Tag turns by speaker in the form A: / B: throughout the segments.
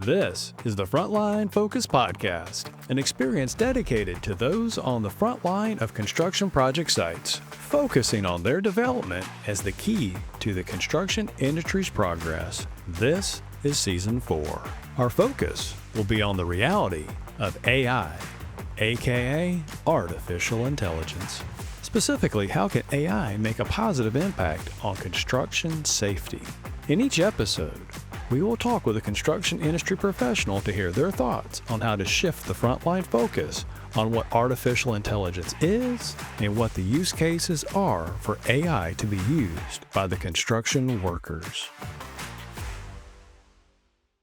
A: This is the Frontline Focus podcast, an experience dedicated to those on the front line of construction project sites, focusing on their development as the key to the construction industry's progress. This is Season 4. Our focus will be on the reality of AI, aka artificial intelligence. Specifically, how can AI make a positive impact on construction safety? In each episode, we will talk with a construction industry professional to hear their thoughts on how to shift the frontline focus on what artificial intelligence is and what the use cases are for AI to be used by the construction workers.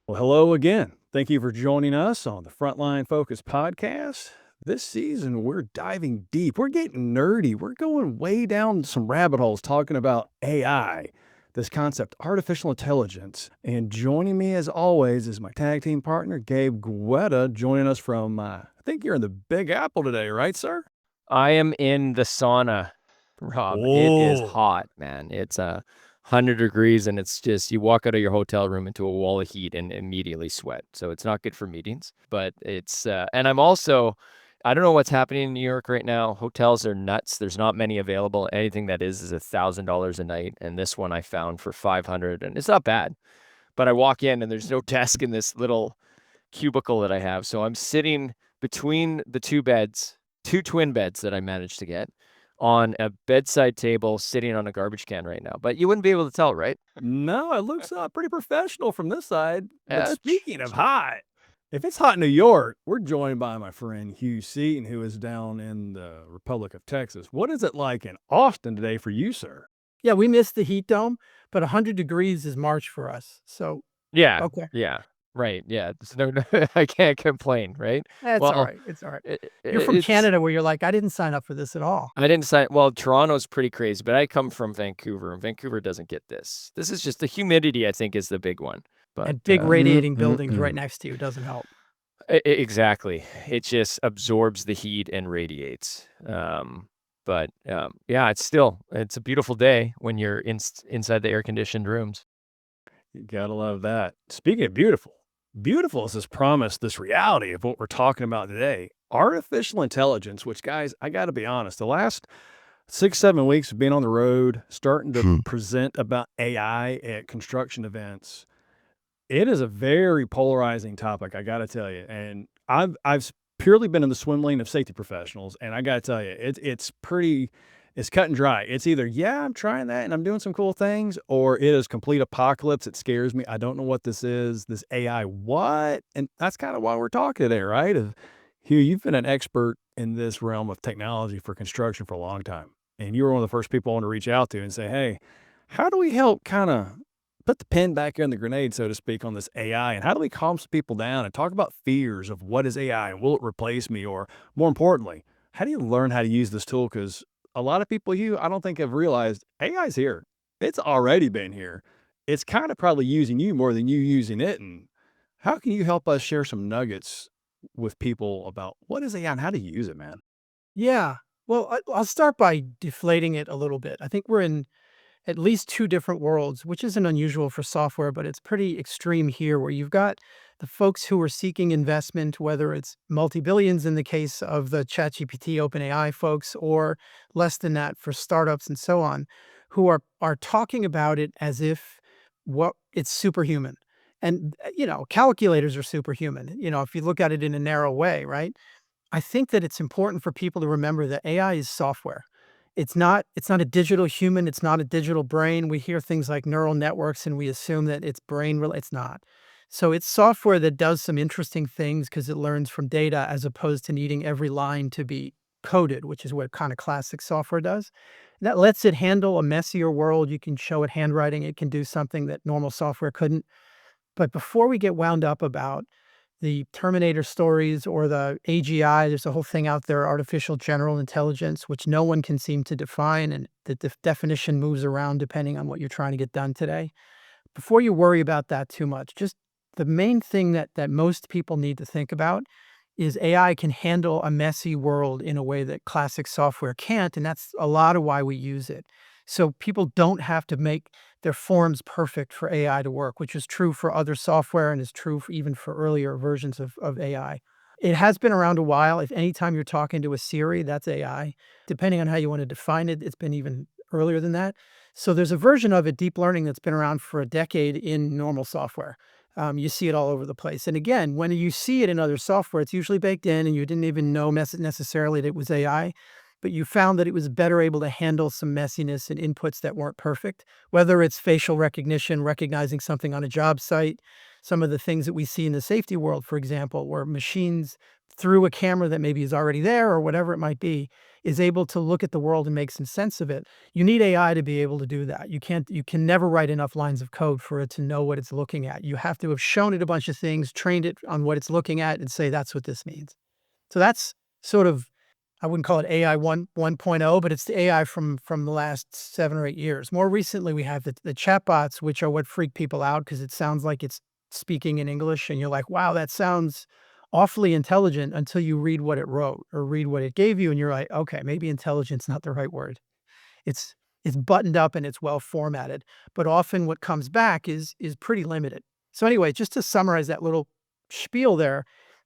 A: Well, hello again. Thank you for joining us on the Frontline Focus podcast. This season, we're diving deep. We're getting nerdy. We're going way down some rabbit holes talking about AI. This concept, artificial intelligence. And joining me as always is my tag team partner, Gabe Guetta, joining us from, I think you're in the Big Apple today, right, sir?
B: I am in the sauna, Rob.
A: Whoa.
B: It is hot, man. It's 100 degrees and it's just, you walk out of your hotel room into a wall of heat and immediately sweat. So it's not good for meetings, but it's, and I'm also, I don't know what's happening in New York right now. Hotels are nuts. There's not many available. Anything that is $1,000 a night. And this one I found for $500 and it's not bad. But I walk in and there's no desk in this little cubicle that I have. So I'm sitting between the two beds, two twin beds that I managed to get on a bedside table, sitting on a garbage can right now. But you wouldn't be able to tell, right?
A: No, it looks pretty professional from this side. But
B: Yeah,
A: speaking of hot, if it's hot in New York, we're joined by my friend Hugh Seaton, who is down in the Republic of Texas. What is it like in Austin today for you, sir?
C: Yeah, we missed the heat dome, but 100 degrees is March for us. So,
B: yeah,
C: okay.
B: yeah, right, yeah. No, I can't complain, right?
C: That's
B: Well,
C: all right. It's all right. You're from Canada where you're like, I didn't sign up for this at all.
B: I didn't sign. Well, Toronto's pretty crazy, but I come from Vancouver, and Vancouver doesn't get this. This is just the humidity, I think, is the big one. But
C: And big radiating buildings right next to you doesn't help.
B: Exactly. It just absorbs the heat and radiates. But yeah, it's a beautiful day when you're inside the air-conditioned rooms.
A: You gotta love that. Speaking of beautiful, beautiful is this promise, this reality of what we're talking about today. Artificial intelligence, which, guys, I gotta be honest, the last 6-7 weeks of being on the road, starting to present about AI at construction events, it is a very polarizing topic, I gotta tell you. And I've purely been in the swim lane of safety professionals, and I gotta tell you, it's cut and dry. It's either, yeah, I'm trying that and I'm doing some cool things, or it is complete apocalypse. It scares me. I don't know what this is. This AI, what? And that's kind of why we're talking today, right? Hugh, you've been an expert in this realm of technology for construction for a long time. And you were one of the first people I want to reach out to and say, hey, how do we help kind of put the pin back in the grenade, so to speak, on this AI? And how do we calm some people down and talk about fears of what is AI and will it replace me? Or more importantly, how do you learn how to use this tool? Because a lot of people, Hugh, I don't think have realized AI's here. It's already been here. It's kind of probably using you more than you using it. And how can you help us share some nuggets with people about what is AI and how to use it, man?
C: Yeah. Well, I'll start by deflating it a little bit. I think we're in at least two different worlds, which isn't unusual for software, but it's pretty extreme here, where you've got the folks who are seeking investment, whether it's multi-billions in the case of the ChatGPT, OpenAI folks, or less than that for startups and so on, who are talking about it as if it's superhuman. And, calculators are superhuman, if you look at it in a narrow way, right? I think that it's important for people to remember that AI is software. It's not a digital human. It's not a digital brain. We hear things like neural networks and we assume that it's it's not. So it's software that does some interesting things because it learns from data as opposed to needing every line to be coded, which is what kind of classic software does. And that lets it handle a messier world. You can show it handwriting. It can do something that normal software couldn't. But before we get wound up about the Terminator stories or the AGI, there's a whole thing out there, artificial general intelligence, which no one can seem to define. And the definition moves around depending on what you're trying to get done today. Before you worry about that too much, just the main thing that most people need to think about is AI can handle a messy world in a way that classic software can't. And that's a lot of why we use it. So people don't have to make their forms perfect for AI to work, which is true for other software and is true for even for earlier versions of AI. It has been around a while. If anytime you're talking to a Siri, that's AI. Depending on how you want to define it, it's been even earlier than that. So there's a version of it, deep learning, that's been around for a decade in normal software. You see it all over the place. And again, when you see it in other software, it's usually baked in and you didn't even know necessarily that it was AI, but you found that it was better able to handle some messiness and inputs that weren't perfect, whether it's facial recognition, recognizing something on a job site, some of the things that we see in the safety world, for example, where machines through a camera that maybe is already there or whatever it might be, is able to look at the world and make some sense of it. You need AI to be able to do that. You can never write enough lines of code for it to know what it's looking at. You have to have shown it a bunch of things, trained it on what it's looking at, and say that's what this means. So that's sort of, I wouldn't call it AI 1.0, but it's the AI from the last 7 or 8 years. More recently, we have the chatbots, which are what freak people out because it sounds like it's speaking in English, and you're like, wow, that sounds awfully intelligent until you read what it wrote or read what it gave you, and you're like, okay, maybe intelligent's not the right word. It's it's buttoned up and it's well formatted, but often what comes back is pretty limited. So anyway, just to summarize that little spiel there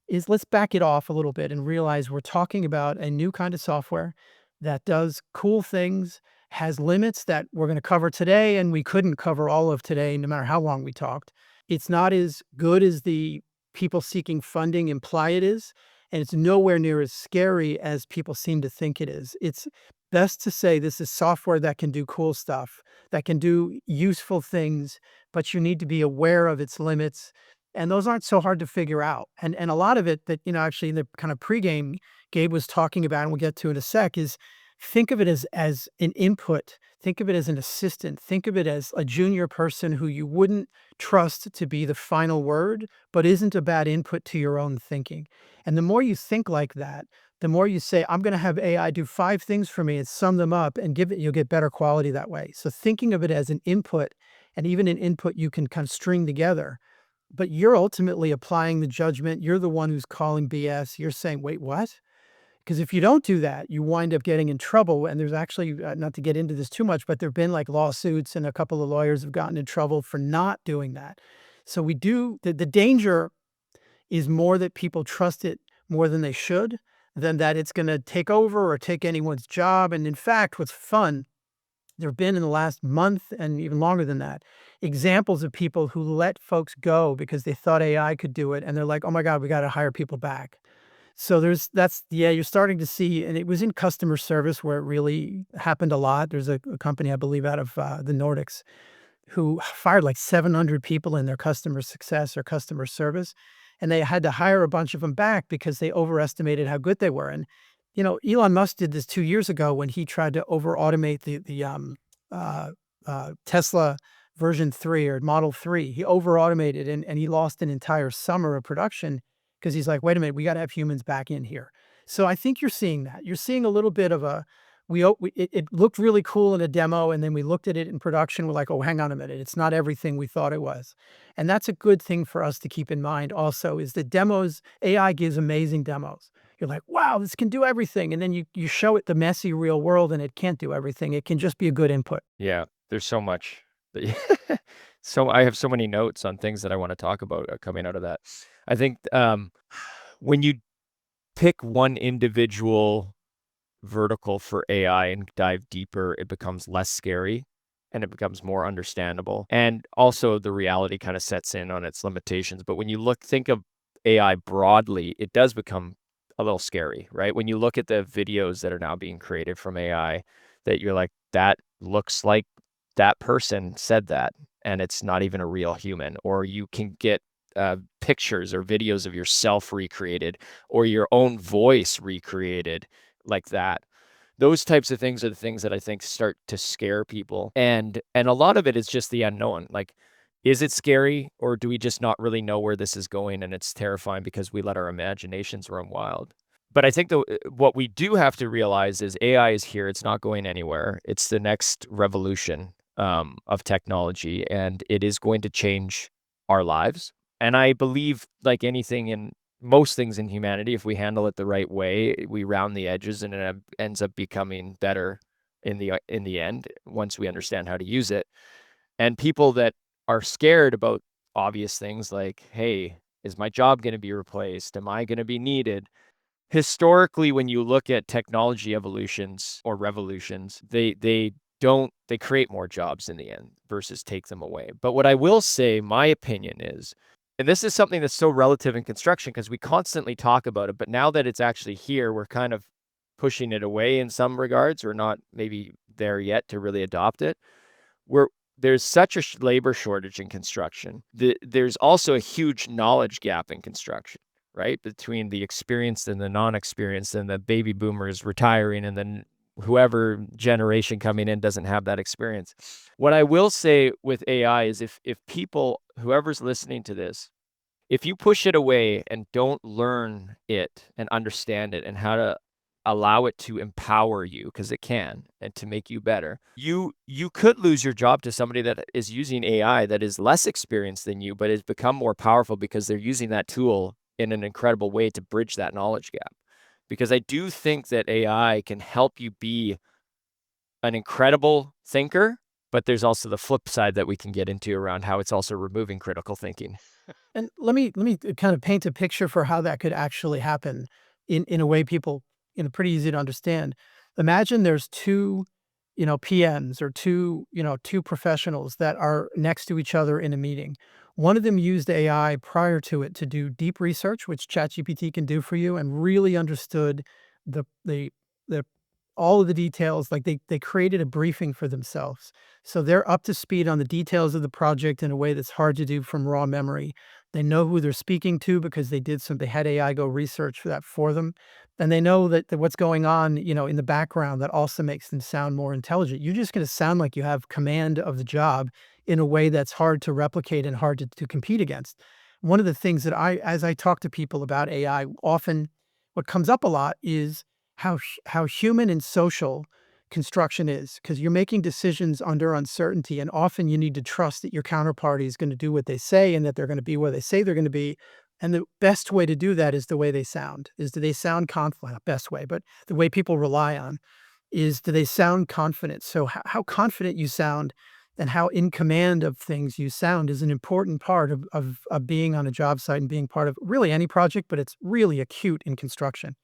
C: is let's back it off a little bit and realize we're talking about a new kind of software that does cool things, has limits that we're going to cover today and we couldn't cover all of today no matter how long we talked. It's not as good as the people seeking funding imply it is, and it's nowhere near as scary as people seem to think it is. It's best to say this is software that can do cool stuff, that can do useful things, but you need to be aware of its limits. And those aren't so hard to figure out. And a lot of it that, actually in the kind of pregame Gabe was talking about, and we'll get to in a sec, is think of it as an input. Think of it as an assistant. Think of it as a junior person who you wouldn't trust to be the final word, but isn't a bad input to your own thinking. And the more you think like that, the more you say, I'm going to have AI do 5 things for me and sum them up and give it, you'll get better quality that way. So thinking of it as an input, and even an input you can kind of string together, but you're ultimately applying the judgment. You're the one who's calling BS. You're saying, wait, what? Because if you don't do that, you wind up getting in trouble. And there's actually, not to get into this too much, but there've been like lawsuits and a couple of lawyers have gotten in trouble for not doing that. So the danger is more that people trust it more than they should, than that it's going to take over or take anyone's job. And in fact, what's fun, there have been in the last month and even longer than that, examples of people who let folks go because they thought AI could do it. And they're like, oh my God, we got to hire people back. So you're starting to see, and it was in customer service where it really happened a lot. There's a company, I believe, out of the Nordics who fired like 700 people in their customer success or customer service. And they had to hire a bunch of them back because they overestimated how good they were. And, Elon Musk did this 2 years ago when he tried to over automate the Tesla version 3 or Model 3. He over automated and he lost an entire summer of production because he's like, wait a minute, we got to have humans back in here. So I think you're seeing that. You're seeing a little bit of it looked really cool in a demo, and then we looked at it in production. We're like, oh, hang on a minute. It's not everything we thought it was. And that's a good thing for us to keep in mind also is that AI gives amazing demos. You're like, wow, this can do everything. And then you show it the messy real world and it can't do everything. It can just be a good input.
B: Yeah, there's so much. So I have so many notes on things that I want to talk about coming out of that. I think when you pick one individual vertical for AI and dive deeper, it becomes less scary and it becomes more understandable. And also the reality kind of sets in on its limitations. But when you think of AI broadly, it does become a little scary, right? When you look at the videos that are now being created from AI, that you're like, that looks like that person said that, and it's not even a real human. Or you can get pictures or videos of yourself recreated or your own voice recreated like that. Those types of things are the things that I think start to scare people. And a lot of it is just the unknown. Like, is it scary, or do we just not really know where this is going and it's terrifying because we let our imaginations run wild? But I think what we do have to realize is AI is here. It's not going anywhere. It's the next revolution of technology, and it is going to change our lives. And I believe, like anything in most things in humanity, if we handle it the right way, we round the edges and it ends up becoming better in the end, once we understand how to use it. And people that are scared about obvious things like, hey, is my job going to be replaced? Am I going to be needed? Historically, when you look at technology evolutions or revolutions, they create more jobs in the end versus take them away. But what I will say, my opinion is, and this is something that's so relative in construction because we constantly talk about it, but now that it's actually here, we're kind of pushing it away in some regards. We're not maybe there yet to really adopt it. There's such a labor shortage in construction. There's also a huge knowledge gap in construction, right? Between the experienced and the non-experienced, and the baby boomers retiring, and then whoever generation coming in doesn't have that experience. What I will say with AI is if people, whoever's listening to this, if you push it away and don't learn it and understand it and how to allow it to empower you, because it can, and to make you better, you could lose your job to somebody that is using AI that is less experienced than you, but has become more powerful because they're using that tool in an incredible way to bridge that knowledge gap. Because I do think that AI can help you be an incredible thinker, but there's also the flip side that we can get into around how it's also removing critical thinking.
C: And let me kind of paint a picture for how that could actually happen in a way people, pretty easy to understand. Imagine there's two, PMs or two professionals that are next to each other in a meeting. One of them used AI prior to it to do deep research, which ChatGPT can do for you, and really understood the the the all of the details. Like they created a briefing for themselves. So they're up to speed on the details of the project in a way that's hard to do from raw memory. They know who they're speaking to because they had AI go research for that for them. And they know that what's going on, in the background that also makes them sound more intelligent. You're just going to sound like you have command of the job in a way that's hard to replicate and hard to compete against. One of the things that as I talk to people about AI, often what comes up a lot is how human and social construction is, because you're making decisions under uncertainty, and often you need to trust that your counterparty is going to do what they say and that they're going to be where they say they're going to be. And the best way to do that is the way they sound. Is do they sound confident? Not best way, but the way people rely on is, do they sound confident? So how confident you sound and how in command of things you sound is an important part of being on a job site and being part of really any project, but it's really acute in construction.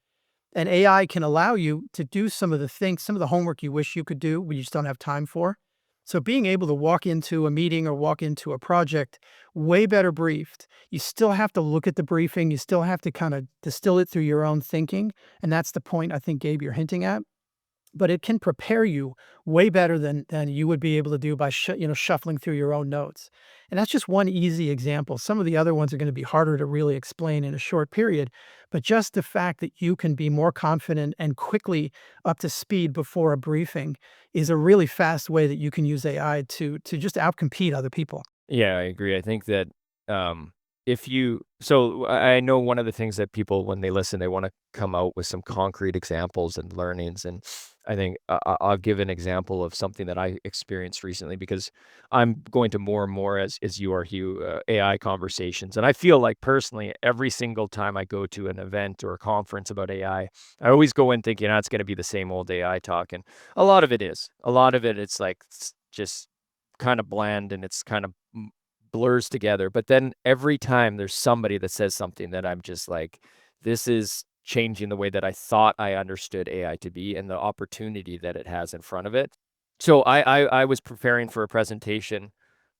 C: And AI can allow you to do some of the things, some of the homework you wish you could do, but you just don't have time for. So being able to walk into a meeting or walk into a project way better briefed. You still have to look at the briefing. You still have to kind of distill it through your own thinking. And that's the point I think, Gabe, you're hinting at. But it can prepare you way better than you would be able to do by shuffling through your own notes. And that's just one easy example. Some of the other ones are going to be harder to really explain in a short period, but just the fact that you can be more confident and quickly up to speed before a briefing is a really fast way that you can use AI to just outcompete other people.
B: Yeah, I agree. I think that if you, so I know one of the things that people, when they listen, they want to come out with some concrete examples and learnings. And I think I'll give an example of something that I experienced recently, because I'm going to more and more, as you are, Hugh, AI conversations. And I feel like personally, every single time I go to an event or a conference about AI, I always go in thinking, it's going to be the same old AI talk. And a lot of it is. A lot of it, it's like just kind of bland, and it's kind of blurs together. But then every time there's somebody that says something that I'm just like, this is changing the way that I thought I understood AI to be and the opportunity that it has in front of it. So I was preparing for a presentation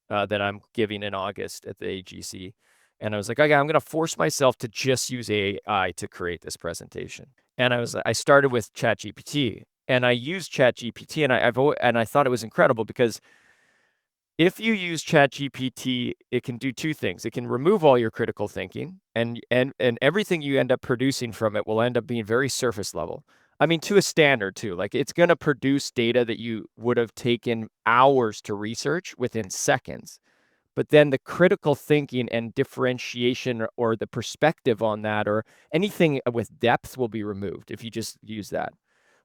B: that I'm giving in August at the AGC. And I was like, okay, I'm going to force myself to just use AI to create this presentation. And I started with ChatGPT, and I used ChatGPT, and I thought it was incredible, because if you use ChatGPT, it can do two things. It can remove all your critical thinking, and everything you end up producing from it will end up being very surface level. I mean, to a standard too. Like, it's going to produce data that you would have taken hours to research within seconds. But then the critical thinking and differentiation, or the perspective on that, or anything with depth, will be removed if you just use that.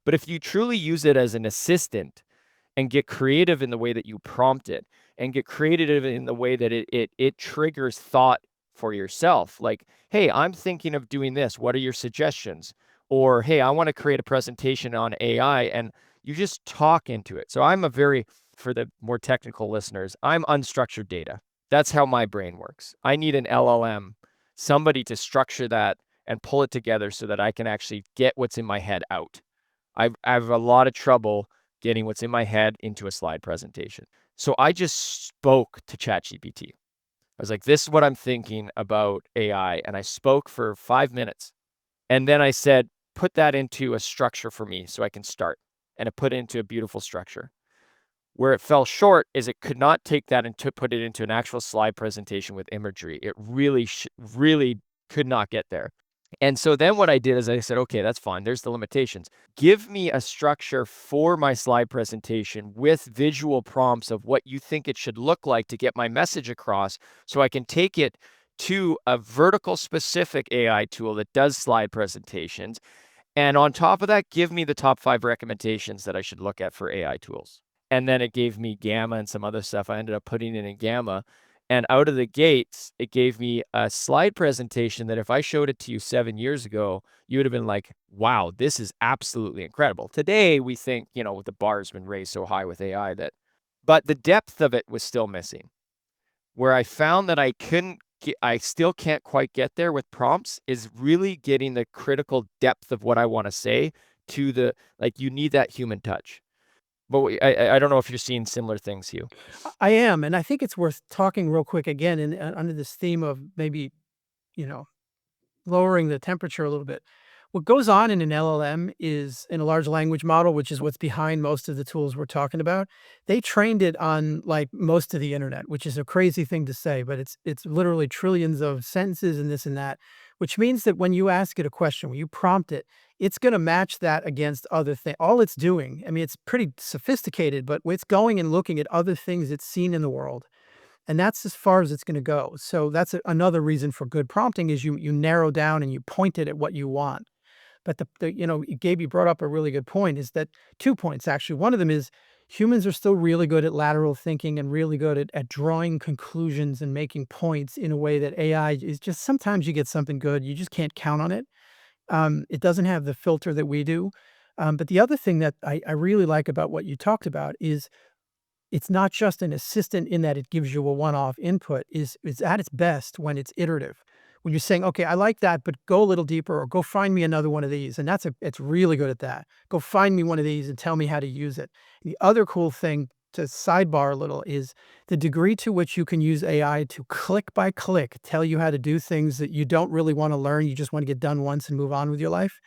B: But if you truly use it as an assistant, and get creative in the way that you prompt it, and get creative in the way that it triggers thought for yourself. Like, hey, I'm thinking of doing this. What are your suggestions? Or, hey, I want to create a presentation on AI, and You just talk into it. So for the more technical listeners, I'm unstructured data. That's how my brain works. I need an LLM, somebody to structure that and pull it together so that I can actually get what's in my head out. I have a lot of trouble getting what's in my head into a slide presentation. So I just spoke to ChatGPT. I was like, this is what I'm thinking about AI. And I spoke for 5 minutes. And then I said, put that into a structure for me so I can start. And it put it into a beautiful structure. Where it fell short is it could not take that and put it into an actual slide presentation with imagery. It really could not get there. And so then what I did is I said, okay, that's fine. There's the limitations. Give me a structure for my slide presentation with visual prompts of what you think it should look like to get my message across so I can take it to a vertical specific AI tool that does slide presentations. And on top of that, give me the top 5 recommendations that I should look at for AI tools. And then it gave me Gamma and some other stuff. I ended up putting it in Gamma. And out of the gates, it gave me a slide presentation that if I showed it to you 7 years ago, you would have been like, wow, this is absolutely incredible. Today, we think, the bar has been raised so high with AI but the depth of it was still missing. Where I found that I still can't quite get there with prompts is really getting the critical depth of what I want to say to you need that human touch. But I don't know if you're seeing similar things, Hugh.
C: I am, and I think it's worth talking real quick again under this theme of maybe, you know, lowering the temperature a little bit. What goes on in an LLM is in a large language model, which is what's behind most of the tools we're talking about. They trained it on like most of the internet, which is a crazy thing to say, but it's literally trillions of sentences and this and that, which means that when you ask it a question, when you prompt it, it's going to match that against other things. All it's doing, I mean, it's pretty sophisticated, but it's going and looking at other things it's seen in the world. And that's as far as it's going to go. So that's another reason for good prompting is you narrow down and you point it at what you want. But Gabe, you brought up a really good point is that 2 points, actually. One of them is humans are still really good at lateral thinking and really good at drawing conclusions and making points in a way that AI is just sometimes you get something good. You just can't count on it. It doesn't have the filter that we do. But the other thing that I really like about what you talked about is it's not just an assistant in that it gives you a one-off input, is at its best when it's iterative. When you're saying, "Okay, I like that, but go a little deeper or go find me another one of these." And it's really good at that. Go find me one of these and tell me how to use it. The other cool thing to sidebar a little is the degree to which you can use AI to click by click tell you how to do things that you don't really want to learn. You just want to get done once and move on with your life.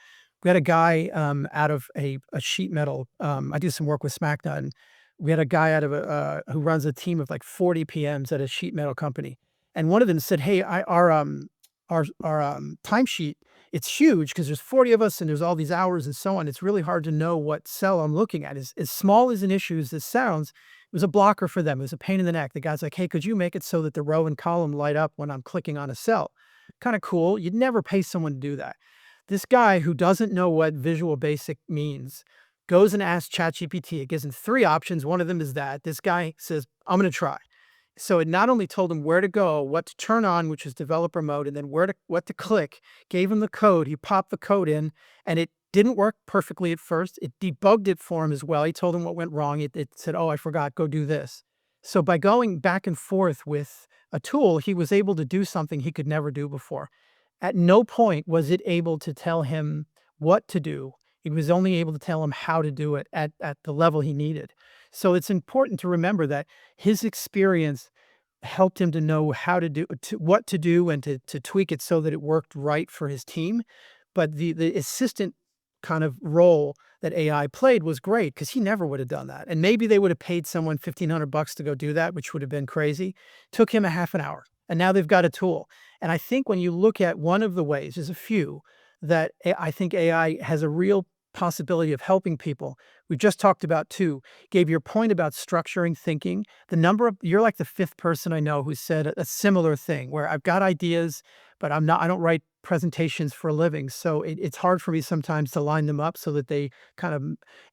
C: We had a guy out of a sheet metal. I do some work with SmackDown. We had a guy out of who runs a team of like 40 PMs at a sheet metal company, and one of them said, "Hey, our timesheet, it's huge because there's 40 of us and there's all these hours and so on. It's really hard to know what cell I'm looking at. As small as an issue as this sounds, it was a blocker for them. It was a pain in the neck. The guy's like, hey, could you make it so that the row and column light up when I'm clicking on a cell? Kind of cool. You'd never pay someone to do that. This guy who doesn't know what Visual Basic means goes and asks ChatGPT. It gives him 3 options. One of them is that. This guy says, I'm going to try. So it not only told him where to go, what to turn on, which is developer mode, and then what to click, gave him the code. He popped the code in, and it didn't work perfectly at first. It debugged it for him as well. He told him what went wrong. It said, oh, I forgot, go do this. So by going back and forth with a tool, he was able to do something he could never do before. At no point was it able to tell him what to do. It was only able to tell him how to do it at the level he needed. So it's important to remember that his experience helped him to know how to do what to do and to tweak it so that it worked right for his team. But the assistant kind of role that AI played was great because he never would have done that. And maybe they would have paid someone $1,500 to go do that, which would have been crazy. Took him a half an hour. And now they've got a tool. And I think when you look at one of the ways, there's a few that I think AI has a real possibility of helping people. We've just talked about 2. Gave your point about structuring thinking. You're like the 5th person I know who said a similar thing where I've got ideas, but I don't write presentations for a living. So it's hard for me sometimes to line them up so that they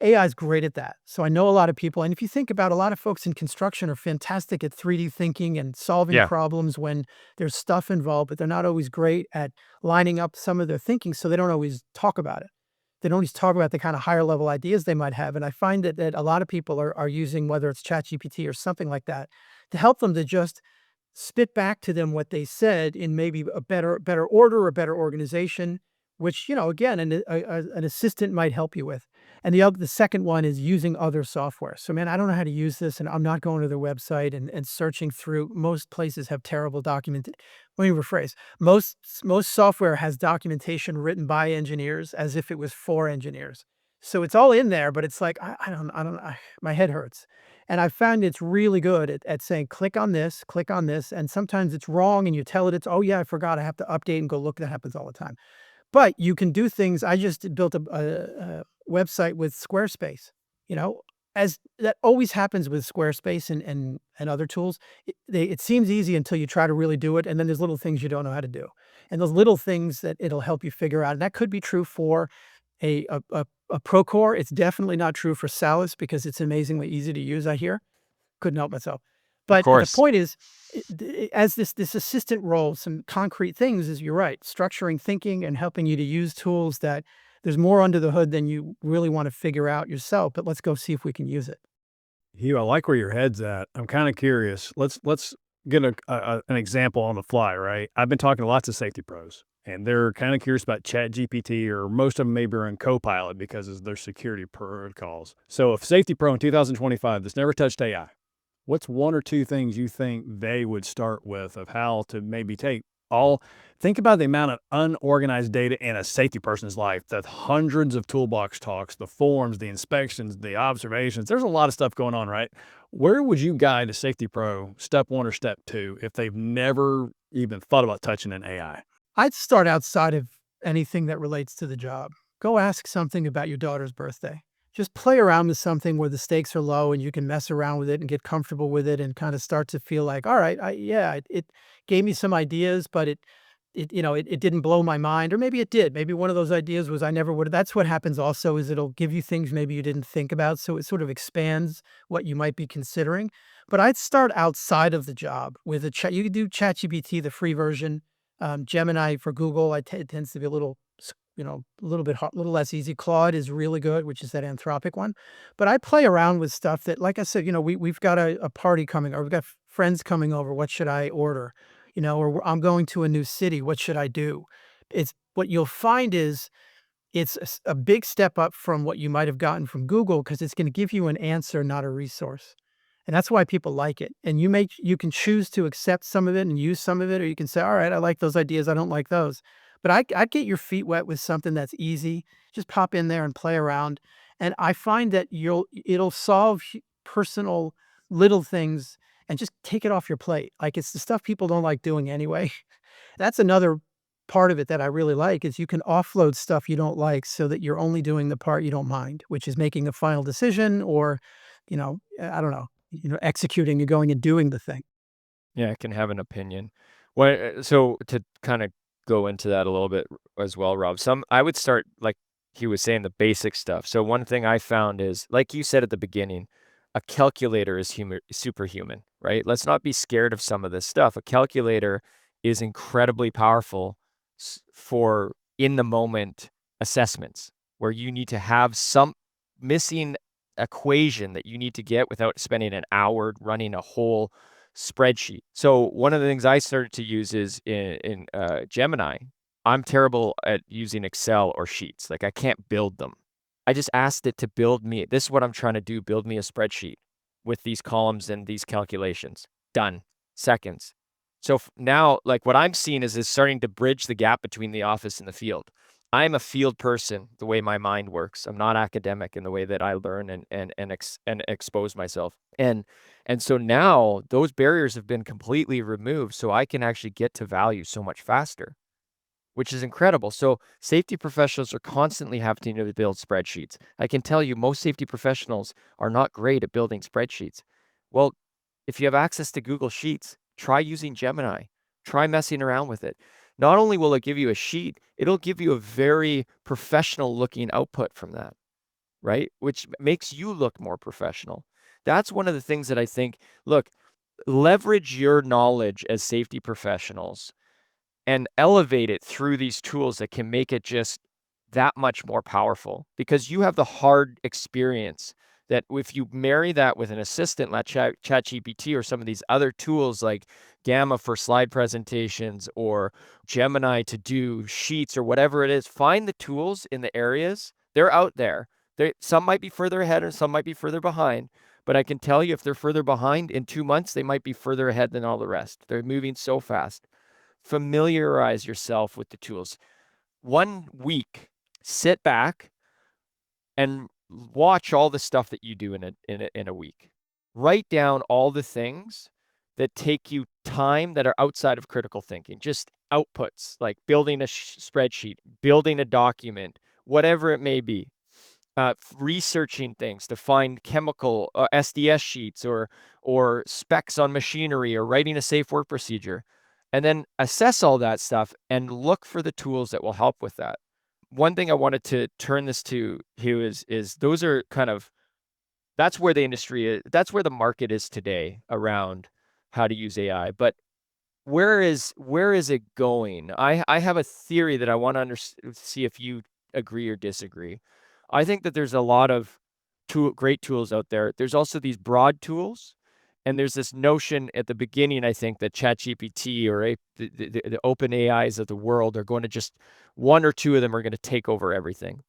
C: AI is great at that. So I know a lot of people. And if you think about a lot of folks in construction are fantastic at 3D thinking and solving problems when there's stuff involved, but they're not always great at lining up some of their thinking. So they don't always talk about it. They don't always talk about the kind of higher level ideas they might have. And I find that a lot of people are using, whether it's ChatGPT or something like that, to help them to just spit back to them what they said in maybe a better order or better organization, which, again, an assistant might help you with. And the second one is using other software. So, man, I don't know how to use this, and I'm not going to their website and searching through. Most places have terrible document. Let me rephrase. Most software has documentation written by engineers as if it was for engineers. So it's all in there, but it's like my head hurts. And I found it's really good at saying, click on this. And sometimes it's wrong and you tell it, oh yeah, I forgot, I have to update and go look. That happens all the time. But you can do things. I just built a website with Squarespace, you know, as that always happens with Squarespace and other tools. It seems easy until you try to really do it. And then there's little things you don't know how to do. And those little things that it'll help you figure out. And that could be true for a Procore. It's definitely not true for Salus because it's amazingly easy to use, I hear. Couldn't help myself.
B: Of
C: But the
B: course.
C: point is, as this assistant role, some concrete things is, you're right, structuring thinking and helping you to use tools that there's more under the hood than you really want to figure out yourself, but let's go see if we can use it.
A: Hugh, I like where your head's at. I'm kind of curious. Let's get an example on the fly, right? I've been talking to lots of safety pros, and they're kind of curious about Chat GPT, or most of them maybe are in Copilot because of their security protocols. So, if safety pro in 2025 that's never touched AI, what's one or two things you think they would start with of how to maybe think about the amount of unorganized data in a safety person's life, the hundreds of toolbox talks, the forms, the inspections, the observations. There's a lot of stuff going on, right? Where would you guide a safety pro, step one or step two, if they've never even thought about touching an AI?
C: I'd start outside of anything that relates to the job. Go ask something about your daughter's birthday. Just play around with something where the stakes are low and you can mess around with it and get comfortable with it and kind of start to feel like, all right, it gave me some ideas, but it didn't blow my mind, or maybe it did. Maybe one of those ideas was I never would. That's what happens also, is it'll give you things maybe you didn't think about. So it sort of expands what you might be considering. But I'd start outside of the job with a chat. You could do ChatGPT, the free version. Gemini for Google, it tends to be a little, a little bit hard, a little less easy. Claude is really good, which is that Anthropic one. But I play around with stuff that, like I said, we've got a party coming, or we've got friends coming over. What should I order? Or I'm going to a new city. What should I do? It's what you'll find is it's a big step up from what you might have gotten from Google, because it's going to give you an answer, not a resource. And that's why people like it. And you can choose to accept some of it and use some of it, or you can say, all right, I like those ideas, I don't like those. But I'd get your feet wet with something that's easy. Just pop in there and play around. And I find that it'll solve personal little things and just take it off your plate. Like, it's the stuff people don't like doing anyway. That's another part of it that I really like, is you can offload stuff you don't like so that you're only doing the part you don't mind, which is making a final decision, or, I don't know, executing and going and doing the thing.
B: Yeah, I can have an opinion. So to kind of go into that a little bit as well, Rob, I would start, like he was saying, the basic stuff. So one thing I found is, like you said at the beginning, a calculator is superhuman, right? Let's not be scared of some of this stuff. A calculator is incredibly powerful for in the moment assessments, where you need to have some missing equation that you need to get without spending an hour running a whole spreadsheet. So one of the things I started to use is in Gemini. I'm terrible at using Excel or sheets. Like, I can't build them. I just asked it to build me. This is what I'm trying to do. Build me a spreadsheet with these columns and these calculations. Done. Seconds. So now, like, what I'm seeing is starting to bridge the gap between the office and the field. I'm a field person, the way my mind works. I'm not academic in the way that I learn and expose myself. And so now those barriers have been completely removed, so I can actually get to value so much faster, which is incredible. So safety professionals are constantly having to build spreadsheets. I can tell you, most safety professionals are not great at building spreadsheets. Well, if you have access to Google Sheets, try using Gemini. Try messing around with it. Not only will it give you a sheet, it'll give you a very professional looking output from that, right? Which makes you look more professional. That's one of the things that I think, look, leverage your knowledge as safety professionals and elevate it through these tools that can make it just that much more powerful because you have the hard experience that if you marry that with an assistant like ChatGPT or some of these other tools like Gamma for slide presentations or Gemini to do sheets or whatever it is, find the tools in the areas. They're out there. Some might be further ahead and some might be further behind. But I can tell you if they're further behind in 2 months, they might be further ahead than all the rest. They're moving so fast. Familiarize yourself with the tools. 1 week, sit back and watch all the stuff that you do in a week. Write down all the things that take you time that are outside of critical thinking, just outputs like building a spreadsheet, building a document, whatever it may be. Researching things to find chemical SDS sheets or specs on machinery or writing a safe work procedure, and then assess all that stuff and look for the tools that will help with that. One thing I wanted to turn this to, Hugh, is those are kind of, that's where the industry is, that's where the market is today around how to use AI. But where is it going? I have a theory that I want to see if you agree or disagree. I think that there's a lot of great tools out there. There's also these broad tools, and there's this notion at the beginning, I think, that ChatGPT or the open AIs of the world are going to just, one or two of them are going to take over everything.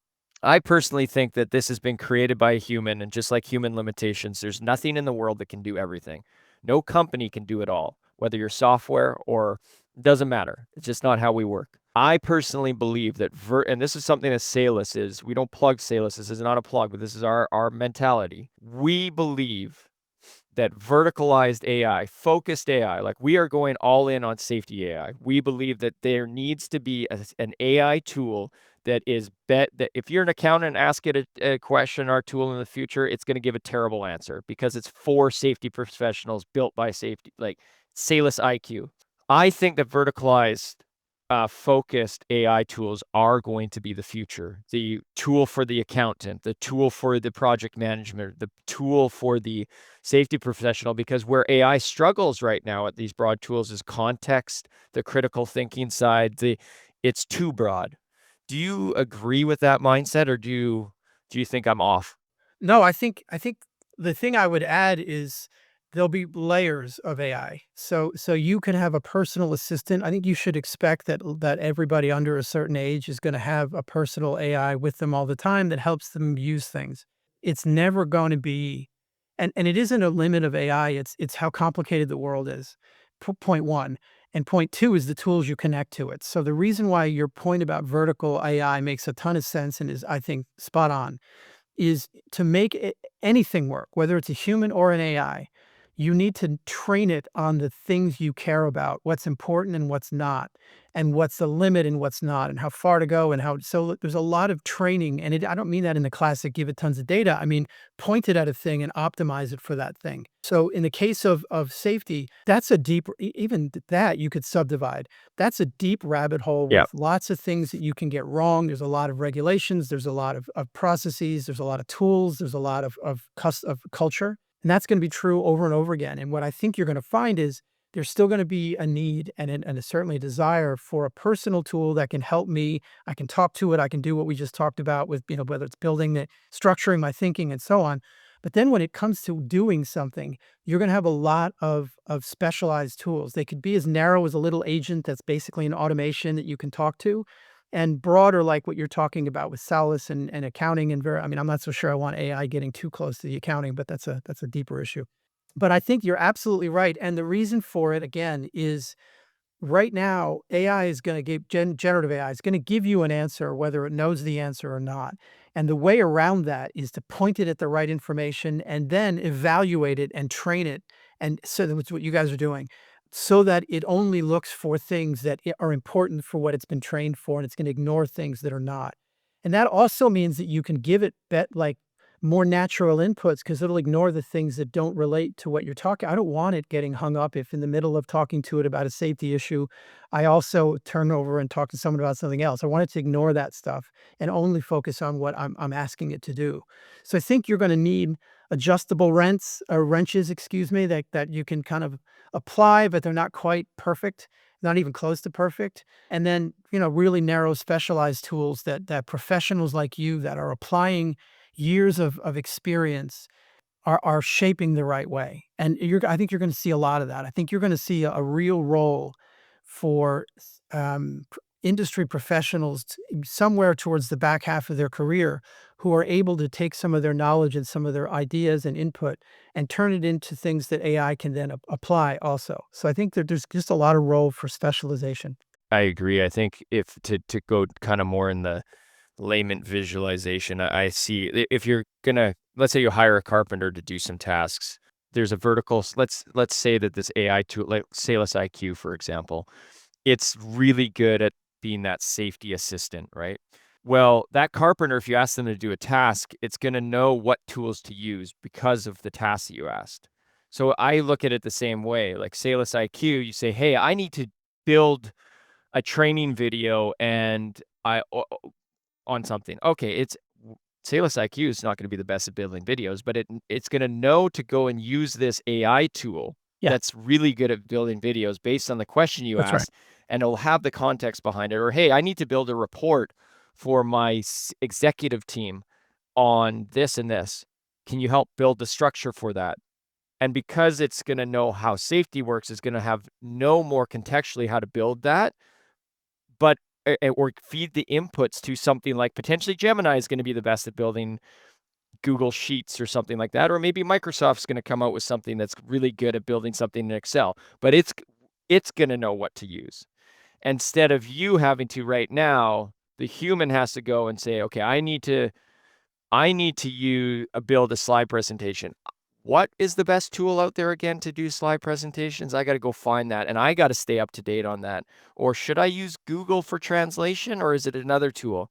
B: I personally think that this has been created by a human, and just like human limitations, there's nothing in the world that can do everything. No company can do it all, whether you're software or doesn't matter. It's just not how we work. I personally believe that, and this is something that Salus is, we don't plug Salus, this is not a plug, but this is our mentality. We believe that verticalized AI, focused AI, like we are going all in on safety AI. We believe that there needs to be an AI tool that is that if you're an accountant and ask it a question or tool in the future, it's going to give a terrible answer because it's for safety professionals built by safety, like Salus IQ. I think that verticalized focused AI tools are going to be the future. The tool for the accountant, the tool for the project management, the tool for the safety professional, because where AI struggles right now at these broad tools is context, the critical thinking side, it's too broad. Do you agree with that mindset, or do you think I'm off?
C: No, I think the thing I would add is there'll be layers of AI. So you can have a personal assistant. I think you should expect that everybody under a certain age is going to have a personal AI with them all the time that helps them use things. It's never going to be, and it isn't a limit of AI. It's how complicated the world is. Point one. And point two is the tools you connect to it. So the reason why your point about vertical AI makes a ton of sense and is, I think, spot on is to make anything work, whether it's a human or an AI, you need to train it on the things you care about, what's important and what's not, and what's the limit and what's not, and how far to go and how. So there's a lot of training, and I don't mean that in the classic give it tons of data. I mean point it at a thing and optimize it for that thing. So in the case of safety, that's a deep, even that you could subdivide. That's a deep rabbit hole
B: Yeah.
C: with lots of things that you can get wrong. There's a lot of regulations. There's a lot of processes. There's a lot of tools. There's a lot of culture. And that's going to be true over and over again. And what I think you're going to find is there's still going to be a need and certainly a desire for a personal tool that can help me. I can talk to it. I can do what we just talked about with, whether it's building the structuring my thinking and so on. But then when it comes to doing something, you're going to have a lot of specialized tools. They could be as narrow as a little agent that's basically an automation that you can talk to, and broader like what you're talking about with Salus and accounting and I mean, I'm not so sure I want AI getting too close to the accounting, but that's a deeper issue. But I think you're absolutely right. And the reason for it, again, is right now, AI is going to give generative AI is going to give you an answer, whether it knows the answer or not. And the way around that is to point it at the right information and then evaluate it and train it. And so that's what you guys are doing, so that it only looks for things that are important for what it's been trained for, and it's going to ignore things that are not. And that also means that you can give it like more natural inputs because it'll ignore the things that don't relate to what you're talking. I don't want it getting hung up if in the middle of talking to it about a safety issue, I also turn over and talk to someone about something else. I want it to ignore that stuff and only focus on what I'm asking it to do. So I think you're going to need adjustable wrenches, excuse me, that you can kind of apply, but they're not quite perfect. not even close to perfect. And then, really narrow specialized tools that professionals like you that are applying years of experience are shaping the right way. And I think you're going to see a lot of that. I think you're going to see a real role for industry professionals somewhere towards the back half of their career who are able to take some of their knowledge and some of their ideas and input and turn it into things that AI can then apply also. So I think that there's just a lot of role for specialization.
B: I agree. I think if to go kind of more in the layman visualization, I see if you're gonna, let's say you hire a carpenter to do some tasks, there's a vertical, let's say that this AI tool, like Salus IQ, for example, it's really good at being that safety assistant, right? Well, that carpenter, if you ask them to do a task, it's going to know what tools to use because of the task that you asked. So I look at it the same way. Like Salus IQ, you say, hey, I need to build a training video and on something. Okay, Salus IQ is not going to be the best at building videos, but it's going to know to go and use this AI tool
C: Yeah.
B: that's really good at building videos based on the question you
C: That's right.
B: asked, and it'll have the context behind it. Or, hey, I need to build a report for my executive team on this and this. Can you help build the structure for that? And because it's going to know how safety works, it's going to know more contextually how to build that, but or feed the inputs to something like potentially Gemini is going to be the best at building Google Sheets or something like that, or maybe Microsoft's going to come out with something that's really good at building something in Excel, but it's going to know what to use. Instead of you having to right now, the human has to go and say, okay, I need to build a slide presentation. What is the best tool out there again to do slide presentations? I got to go find that, and I got to stay up to date on that. Or should I use Google for translation, or is it another tool?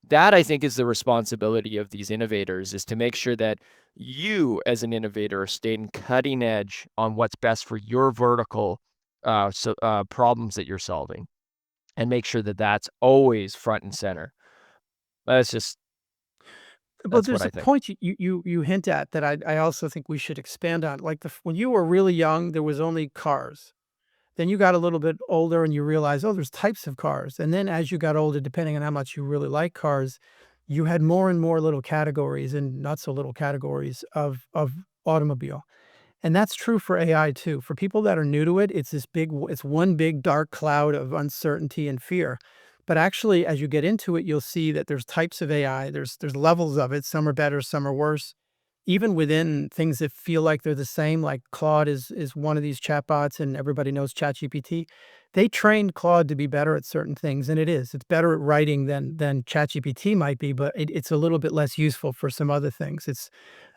B: That, I think, is the responsibility of these innovators, is to make sure that you as an innovator are staying cutting edge on what's best for your vertical problems that you're solving, and make sure that that's always front and center. That's
C: But
B: what
C: there's
B: I
C: a
B: think.
C: point you hint at that I also think we should expand on. Like when you were really young, there was only cars. Then you got a little bit older and you realize, oh, there's types of cars. And then as you got older, depending on how much you really like cars, you had more and more little categories and not so little categories of automobile. And that's true for AI too. For people that are new to it, it's one big dark cloud of uncertainty and fear. But actually, as you get into it, you'll see that there's types of AI, there's levels of it. Some are better, some are worse. Even within things that feel like they're the same, like Claude is one of these chatbots, and everybody knows ChatGPT. They trained Claude to be better at certain things, and it is. It's better at writing than ChatGPT might be, but it's a little bit less useful for some other things.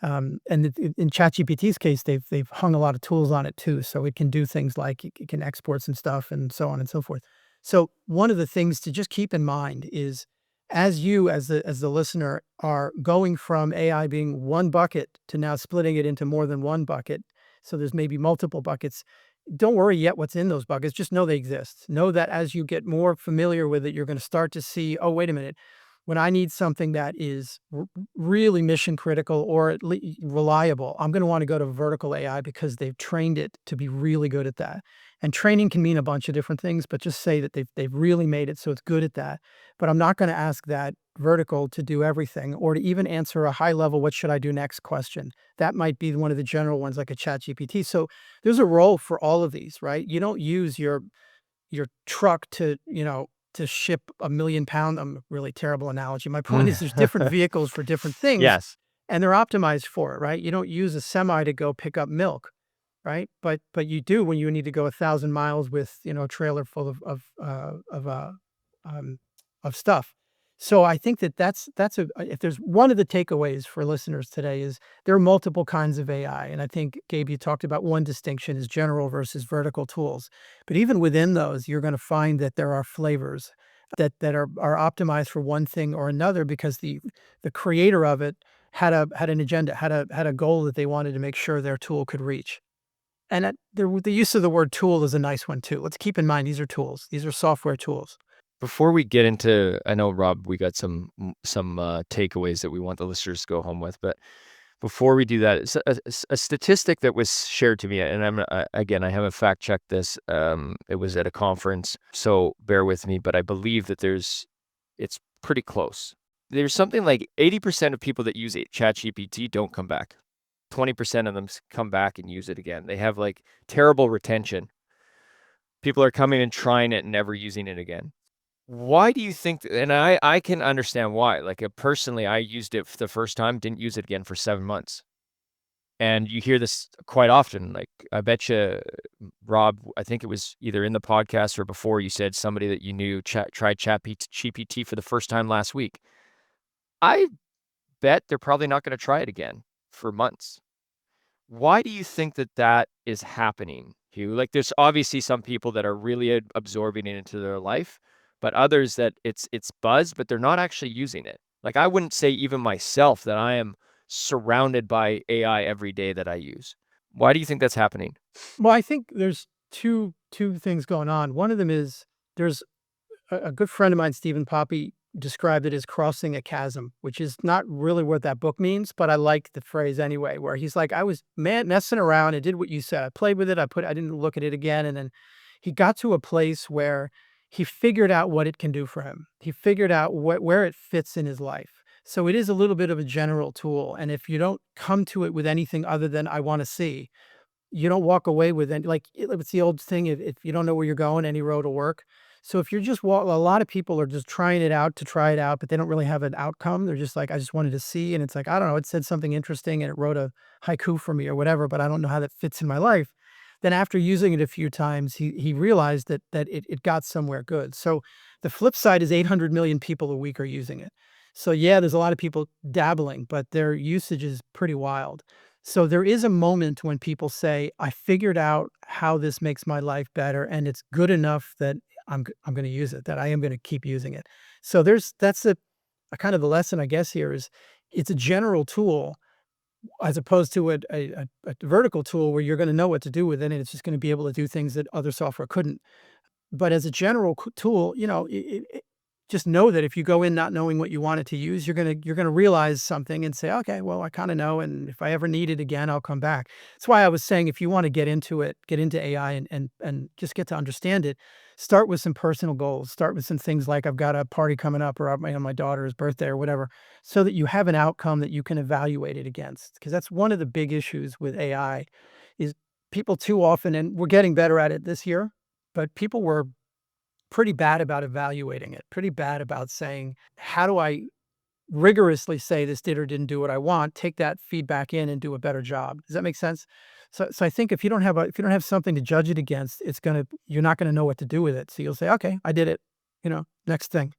C: In ChatGPT's case, they've hung a lot of tools on it too, so it can do things like it can export some stuff and so on and so forth. So one of the things to just keep in mind is as you as the listener are going from AI being one bucket to now splitting it into more than one bucket, so there's maybe multiple buckets, don't worry yet what's in those buckets, just know they exist. Know that as you get more familiar with it, you're gonna start to see, "Oh, wait a minute. When I need something that is really mission critical or at least reliable, I'm gonna wanna go to vertical AI because they've trained it to be really good at that." And training can mean a bunch of different things, but just say that they've really made it so it's good at that. But I'm not gonna ask that vertical to do everything or to even answer a high level, "What should I do next?" question. That might be one of the general ones like a ChatGPT. So there's a role for all of these, right? You don't use your truck to ship a million pound. I'm a really terrible analogy. My point is there's different vehicles for different things,
B: Yes.
C: and they're optimized for it, right? You don't use a semi to go pick up milk, right? But you do when you need to go 1,000 miles with, a trailer full um, of stuff. So I think that's if there's one of the takeaways for listeners today is there are multiple kinds of AI, and I think Gabe, you talked about one distinction is general versus vertical tools. But even within those, you're going to find that there are flavors that are optimized for one thing or another because the creator of it had an agenda, had a goal that they wanted to make sure their tool could reach. And the use of the word tool is a nice one too. Let's keep in mind these are tools. These are software tools.
B: Before we get into, I know, Rob, we got some takeaways that we want the listeners to go home with, but before we do that, it's a statistic that was shared to me, and again, I haven't fact checked this. It was at a conference, so bear with me, but I believe that it's pretty close. There's something like 80% of people that use ChatGPT don't come back. 20% of them come back and use it again. They have like terrible retention. People are coming and trying it and never using it again. Why do you think, and I can understand why. Like personally, I used it for the first time, didn't use it again for 7 months. And you hear this quite often. Like I bet you, Rob, I think it was either in the podcast or before, you said somebody that you knew tried ChatGPT for the first time last week. I bet they're probably not going to try it again for months. Why do you think that is happening, Hugh? Like there's obviously some people that are really absorbing it into their life, but others that it's buzz, but they're not actually using it. Like I wouldn't say even myself that I am surrounded by AI every day that I use. Why do you think that's happening?
C: Well, I think there's two things going on. One of them is there's a good friend of mine, Stephen Poppy, described it as crossing a chasm, which is not really what that book means, but I like the phrase anyway, where he's like, I was messing around and did what you said. I played with it. I didn't look at it again. And then he got to a place where he figured out what it can do for him. He figured out where it fits in his life. So it is a little bit of a general tool. And if you don't come to it with anything other than I want to see, you don't walk away with it. Like it's the old thing, if you don't know where you're going, any road will work. So if you're just a lot of people are just trying it out to try it out, but they don't really have an outcome. They're just like, I just wanted to see. And it's like, I don't know, it said something interesting and it wrote a haiku for me or whatever, but I don't know how that fits in my life. Then after using it a few times, he realized that it got somewhere good. So the flip side is 800 million people a week are using it. So yeah, there's a lot of people dabbling, but their usage is pretty wild. So there is a moment when people say, I figured out how this makes my life better and it's good enough that I'm going to use it, that I am going to keep using it. So that's a kind of the lesson, I guess, here is it's a general tool as opposed to a vertical tool where you're going to know what to do with it and it's just going to be able to do things that other software couldn't. But as a general tool, just know that if you go in not knowing what you want it to use, you're gonna realize something and say, okay, well, I kind of know, and if I ever need it again, I'll come back. That's why I was saying if you want to get into it, get into AI and just get to understand it, start with some personal goals. Start with some things like I've got a party coming up or my daughter's birthday or whatever, so that you have an outcome that you can evaluate it against. Because that's one of the big issues with AI is people too often, and we're getting better at it this year, but people were pretty bad about evaluating it, pretty bad about saying, how do I rigorously say this did or didn't do what I want, take that feedback in and do a better job. Does that make sense? So I think if you don't have something to judge it against, you're not gonna know what to do with it. So you'll say, okay, I did it, next thing.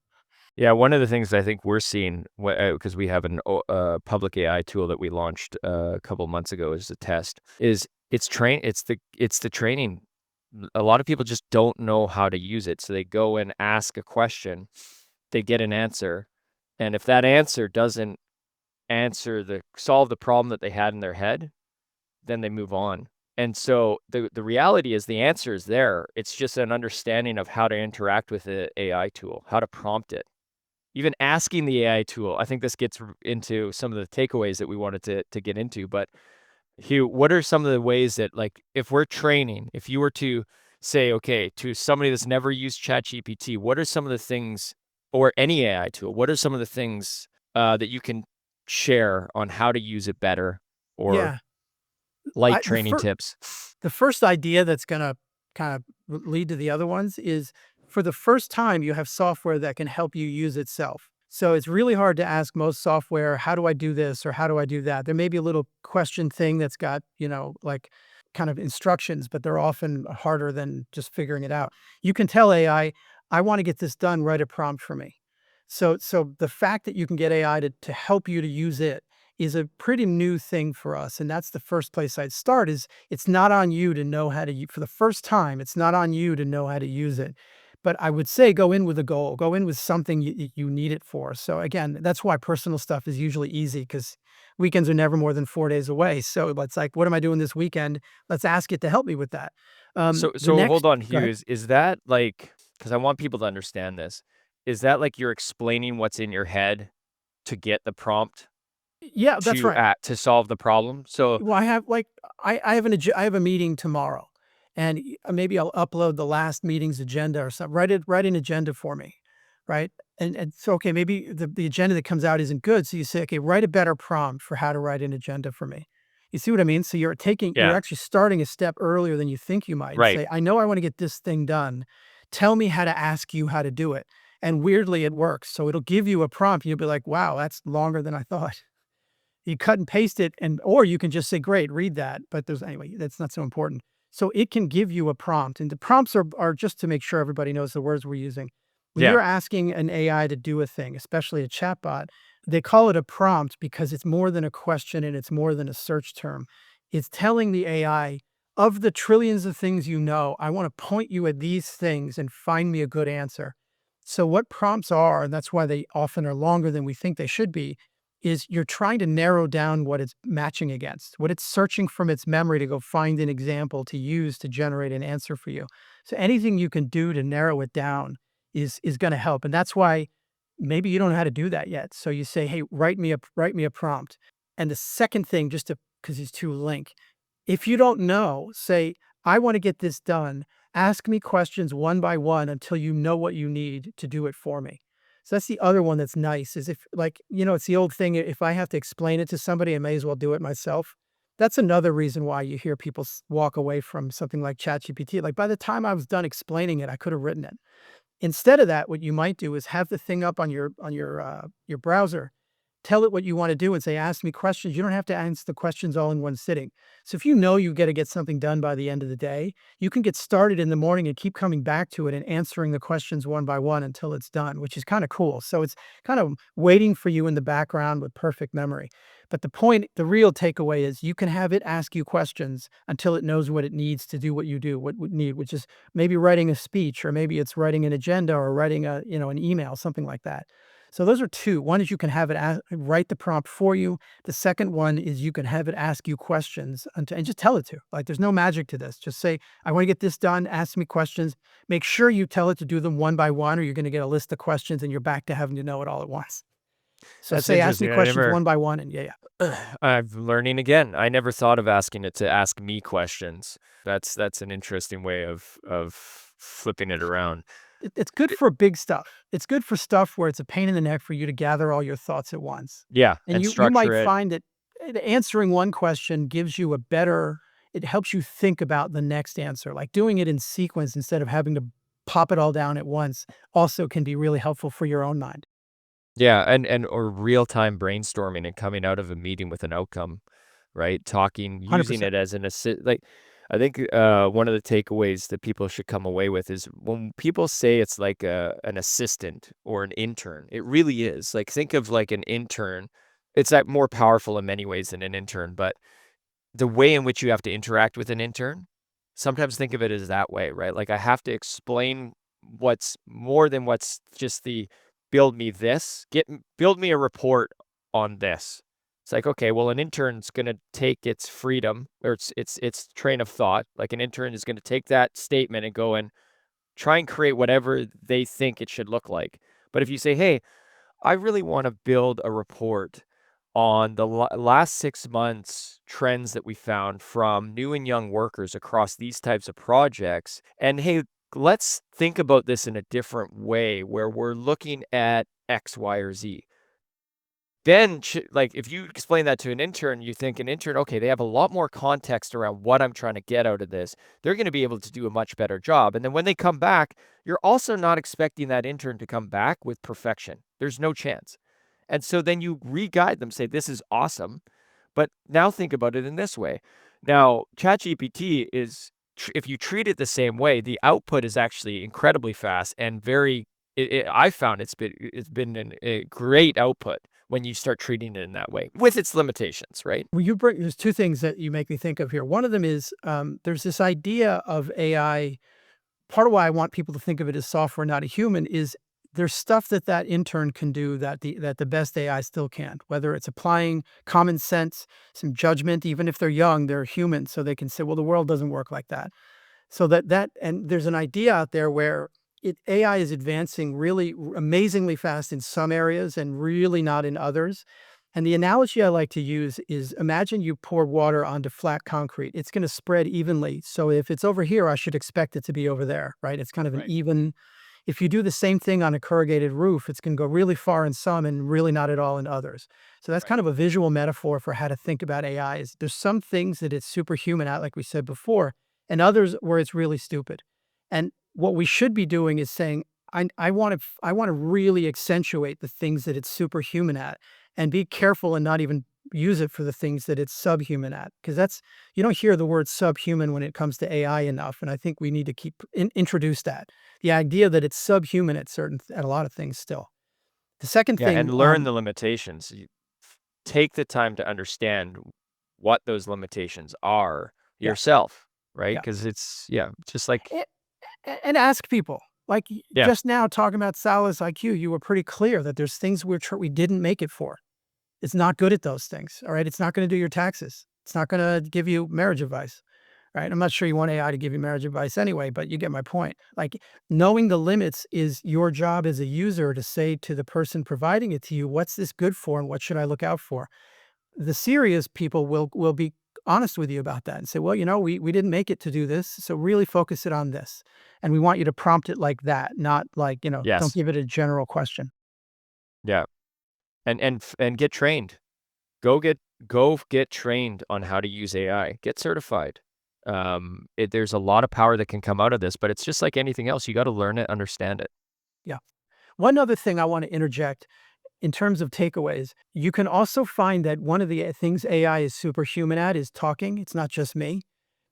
B: Yeah, one of the things I think we're seeing, because we have a public AI tool that we launched a couple months ago as a test, is it's the training. A lot of people just don't know how to use it. So they go and ask a question, they get an answer. And if that answer doesn't solve the problem that they had in their head, then they move on. And so the reality is the answer is there. It's just an understanding of how to interact with the AI tool, how to prompt it. Even asking the AI tool, I think this gets into some of the takeaways that we wanted to get into, but Hugh, what are some of the ways that, like, if we're training, if you were to say, okay, to somebody that's never used ChatGPT, what are some of the things, or any AI tool, what are some of the things that you can share on how to use it better, or
C: Yeah.
B: light
C: I, the,
B: training
C: fir-
B: tips?
C: the first idea that's going to kind of lead to the other ones is for the first time, you have software that can help you use itself. So it's really hard to ask most software, how do I do this or how do I do that? There may be a little question thing that's got, like kind of instructions, but they're often harder than just figuring it out. You can tell AI, I want to get this done, write a prompt for me. So the fact that you can get AI to help you to use it is a pretty new thing for us. And that's the first place I'd start is it's not on you to know how to, for the first time, it's not on you to know how to use it. But I would say go in with a goal, go in with something you need it for. So again, that's why personal stuff is usually easy because weekends are never more than 4 days away. So it's like, what am I doing this weekend? Let's ask it to help me with that. The
B: So hold
C: next,
B: on,
C: go
B: Hugh,
C: ahead.
B: is that like, because I want people to understand this, is that like you're explaining what's in your head to get the prompt?
C: Yeah, that's right.
B: to solve the problem. So
C: Well, I have like I have a meeting tomorrow, and maybe I'll upload the last meeting's agenda or something. Write an agenda for me, right? And so okay, maybe the agenda that comes out isn't good. So you say, okay, write a better prompt for how to write an agenda for me. You see what I mean? So you're
B: yeah,
C: actually starting a step earlier than you think you might, and
B: right.
C: say, I know I want to get this thing done. Tell me how to ask you how to do it. And weirdly, it works. So it'll give you a prompt. You'll be like, wow, that's longer than I thought. You cut and paste it or you can just say, "Great, read that." But anyway, that's not so important. So it can give you a prompt, and the prompts are just to make sure everybody knows the words we're using. When
B: Yeah.
C: you're asking an AI to do a thing, especially a chatbot, they call it a prompt because it's more than a question and it's more than a search term. It's telling the AI, of the trillions of things you know, I want to point you at these things and find me a good answer. So what prompts are, and that's why they often are longer than we think they should be, is you're trying to narrow down what it's matching against, what it's searching from its memory to go find an example to use to generate an answer for you. So anything you can do to narrow it down is going to help. And that's why maybe you don't know how to do that yet. So you say, "Hey, write me a prompt." And the second thing, just to because these two link, if you don't know, say, "I want to get this done. Ask me questions one by one until you know what you need to do it for me." So that's the other one that's nice is if like, it's the old thing, if I have to explain it to somebody, I may as well do it myself. That's another reason why you hear people walk away from something like ChatGPT. Like by the time I was done explaining it, I could have written it. Instead of that, what you might do is have the thing up on your browser. Tell it what you want to do and say, "Ask me questions." You don't have to answer the questions all in one sitting. So if you know you got to get something done by the end of the day, you can get started in the morning and keep coming back to it and answering the questions one by one until it's done, which is kind of cool. So it's kind of waiting for you in the background with perfect memory. But the real takeaway is you can have it ask you questions until it knows what it needs to do what you do, what would need, which is maybe writing a speech, or maybe it's writing an agenda, or writing an email, something like that. So those are two. One is you can have it write the prompt for you. The second one is you can have it ask you questions and just tell it to. Like there's no magic to this. Just say, "I want to get this done. Ask me questions." Make sure you tell it to do them one by one, or you're going to get a list of questions and you're back to having to know it all at once. So
B: That's
C: say, "Ask me
B: interesting. I
C: questions
B: never
C: one by one," and yeah.
B: I'm learning again. I never thought of asking it to ask me questions. That's an interesting way of flipping it around.
C: It's good for big stuff. It's good for stuff where it's a pain in the neck for you to gather all your thoughts at once.
B: Yeah,
C: And
B: and
C: you
B: structure
C: might
B: it.
C: find that answering one question gives you it helps you think about the next answer. Like doing it in sequence instead of having to pop it all down at once also can be really helpful for your own mind.
B: Yeah, and or real-time brainstorming and coming out of a meeting with an outcome, right? Talking, using
C: 100%.
B: it as an assist. Like, I think one of the takeaways that people should come away with is when people say it's like an assistant or an intern, it really is. Like, think of like an intern. It's like more powerful in many ways than an intern, but the way in which you have to interact with an intern, sometimes think of it as that way, right? Like I have to explain what's more than what's just the build me this, build me a report on this. It's like, okay, well, an intern's gonna take its freedom or its train of thought. Like an intern is gonna take that statement and go and try and create whatever they think it should look like. But if you say, hey, I really want to build a report on the last 6 months trends that we found from new and young workers across these types of projects. And hey, let's think about this in a different way where we're looking at X, Y, or Z. Then, like, if you explain that to an intern, you think an intern, okay, they have a lot more context around what I'm trying to get out of this. They're going to be able to do a much better job. And then when they come back, you're also not expecting that intern to come back with perfection. There's no chance. And so then you re-guide them, say, this is awesome. But now think about it in this way. Now, ChatGPT is, if you treat it the same way, the output is actually incredibly fast and very, I found it's been a great output when you start treating it in that way with its limitations, right?
C: Well, there's two things that you make me think of here. One of them is there's this idea of AI. Part of why I want people to think of it as software, not a human, is there's stuff that intern can do that the best AI still can't. Whether it's applying common sense, some judgment, even if they're young, they're human, so they can say, "Well, the world doesn't work like that." So and there's an idea out there where AI is advancing really amazingly fast in some areas and really not in others. And the analogy I like to use is imagine you pour water onto flat concrete. It's going to spread evenly. So if it's over here, I should expect it to be over there, right? It's kind of an
A: Right.
C: even. If you do the same thing on a corrugated roof, it's going to go really far in some and really not at all in others. So that's
A: Right.
C: kind of a visual metaphor for how to think about AI. Is there's some things that it's superhuman at, like we said before, and others where it's really stupid. And what we should be doing is saying, I want to really accentuate the things that it's superhuman at, and be careful and not even use it for the things that it's subhuman at, because that's you don't hear the word subhuman when it comes to AI enough, and I think we need to keep introduce that the idea that it's subhuman at a lot of things still. The second
B: Yeah,
C: thing,
B: and learn the limitations. Take the time to understand what those limitations are
C: yeah,
B: yourself, right?
C: yeah,
B: Because it's yeah, just like
C: a- and ask people. Like
B: yeah,
C: just now talking about Salah's IQ, you were pretty clear that there's things we didn't make it for. It's not good at those things. All right, it's not going to do your taxes. It's not going to give you marriage advice. Right? I'm not sure you want AI to give you marriage advice anyway, but you get my point. Like knowing the limits is your job as a user to say to the person providing it to you, what's this good for and what should I look out for? The serious people will be honest with you about that and say, well, we didn't make it to do this. So really focus it on this. And we want you to prompt it like that, not like, don't
B: yes,
C: give it a general question.
B: yeah, and get trained. Go get go get trained on how to use AI. Get certified. There's a lot of power that can come out of this, but it's just like anything else. You got to learn it, understand it.
C: Yeah. One other thing I want to interject in terms of takeaways, you can also find that one of the things AI is superhuman at is talking. It's not just me.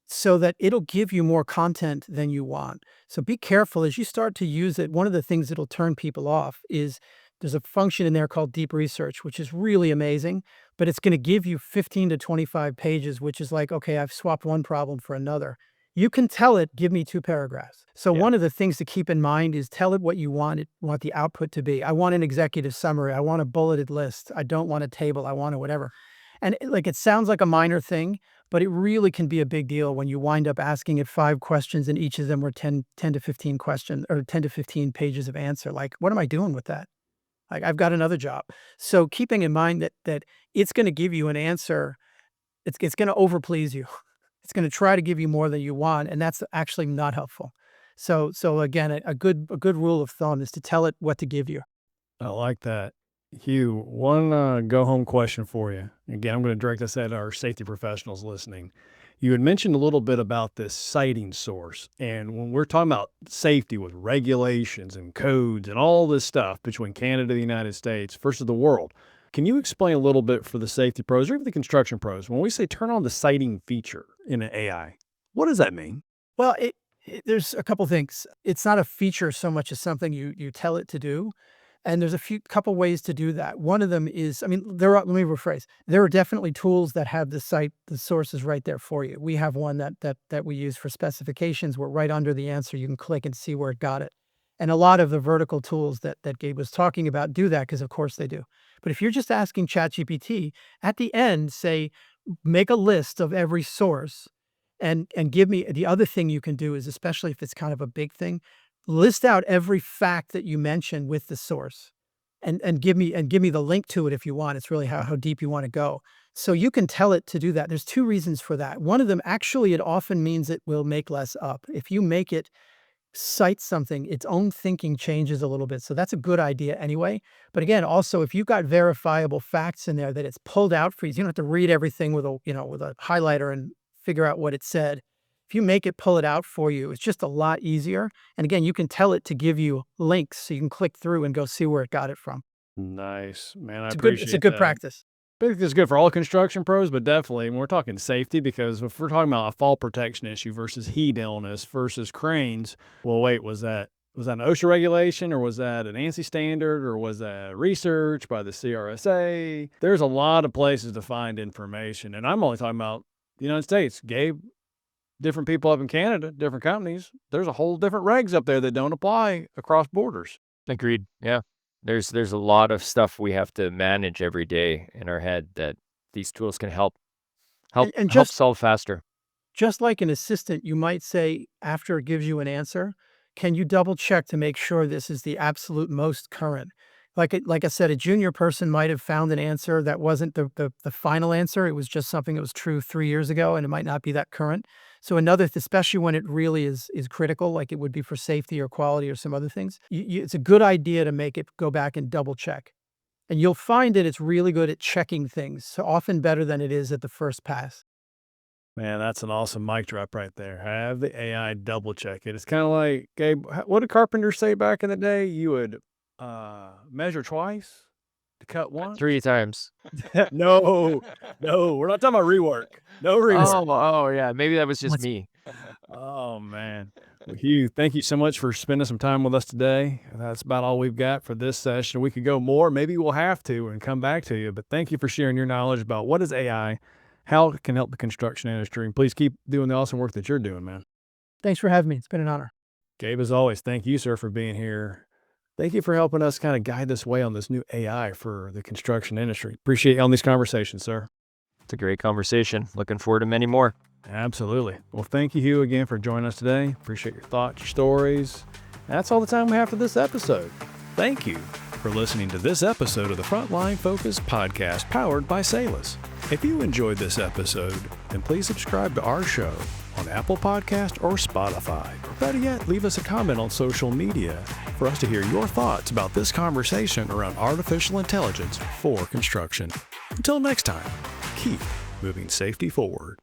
C: So that it'll give you more content than you want. So be careful as you start to use it. One of the things that'll turn people off is there's a function in there called deep research, which is really amazing, but it's going to give you 15 to 25 pages, which is like, okay, I've swapped one problem for another. You can tell it, give me 2 paragraphs. So
B: Yeah.
C: one of the things to keep in mind is tell it what you want the output to be. I want an executive summary. I want a bulleted list. I don't want a table. I want a whatever. And it sounds like a minor thing, but it really can be a big deal when you wind up asking it 5 questions and each of them were 10 to 15 questions or 10 to 15 pages of answer. Like, what am I doing with that? Like, I've got another job. So keeping in mind that it's going to give you an answer, it's going to overplease you. It's going to try to give you more than you want, and that's actually not helpful. So again, a good rule of thumb is to tell it what to give you.
A: I like that. Hugh, one go home question for you. Again, I'm going to direct this at our safety professionals listening. You had mentioned a little bit about this citing source. And when we're talking about safety with regulations and codes and all this stuff between Canada and the United States versus the world, can you explain a little bit for the safety pros or even the construction pros? When we say turn on the citing feature in an AI, what does that mean?
C: Well, there's a couple things. It's not a feature so much as something you tell it to do. And there's a couple ways to do that. One of them is, I mean, let me rephrase. There are definitely tools that have the sources right there for you. We have one that we use for specifications where right under the answer you can click and see where it got it. And a lot of the vertical tools that Gabe was talking about do that because of course they do. But if you're just asking ChatGPT, at the end, say, make a list of every source and give me the other thing you can do is, especially if it's kind of a big thing, list out every fact that you mentioned with the source and give me the link to it if you want. It's really how deep you want to go. So you can tell it to do that. There's 2 reasons for that. One of them, actually, it often means it will make less up. If you make it cite something, its own thinking changes a little bit. So that's a good idea anyway. But again, also, if you've got verifiable facts in there that it's pulled out for you, you don't have to read everything with a highlighter and figure out what it said. If you make it pull it out for you, it's just a lot easier. And again, you can tell it to give you links so you can click through and go see where it got it from.
A: Nice, man. I
C: It's a
A: appreciate
C: good
A: that.
C: practice.
A: I think it's good for all construction pros, but definitely when we're talking safety, because if we're talking about a fall protection issue versus heat illness versus cranes, well, wait, was that an OSHA regulation or was that an ANSI standard or was that research by the CRSA? There's a lot of places to find information, and I'm only talking about the United States. Gabe, different people up in Canada, different companies. There's a whole different regs up there that don't apply across borders.
B: Agreed. Yeah. There's a lot of stuff we have to manage every day in our head that these tools can help help
C: And
B: help solve faster.
C: just like an assistant, you might say after it gives you an answer, can you double check to make sure this is the absolute most current? Like I said, a junior person might have found an answer that wasn't the final answer. It was just something that was true 3 years ago, and it might not be that current. So especially when it really is critical, like it would be for safety or quality or some other things, it's a good idea to make it go back and double check. And you'll find that it's really good at checking things, so often better than it is at the first pass.
A: Man, that's an awesome mic drop right there. Have the AI double check it. It's kind of like, Gabe, what did carpenters say back in the day? You would measure twice to cut once.
B: 3 times.
A: No, we're not talking about rework. No rework.
B: Oh, yeah. Maybe that was just me.
A: Oh, man. Well, Hugh, thank you so much for spending some time with us today. That's about all we've got for this session. We could go more. Maybe we'll have to and come back to you. But thank you for sharing your knowledge about what is AI, how it can help the construction industry. And please keep doing the awesome work that you're doing, man.
C: Thanks for having me. It's been an honor.
A: Gabe, as always, thank you, sir, for being here. Thank you for helping us kind of guide this way on this new AI for the construction industry. Appreciate you on these conversations, sir.
B: It's a great conversation. Looking forward to many more.
A: Absolutely. Well, thank you, Hugh, again for joining us today. Appreciate your thoughts, your stories. That's all the time we have for this episode. Thank you for listening to this episode of the Frontline Focus podcast powered by Salus. If you enjoyed this episode, then please subscribe to our show on Apple Podcast or Spotify. Or better yet, leave us a comment on social media for us to hear your thoughts about this conversation around artificial intelligence for construction. Until next time, keep moving safety forward.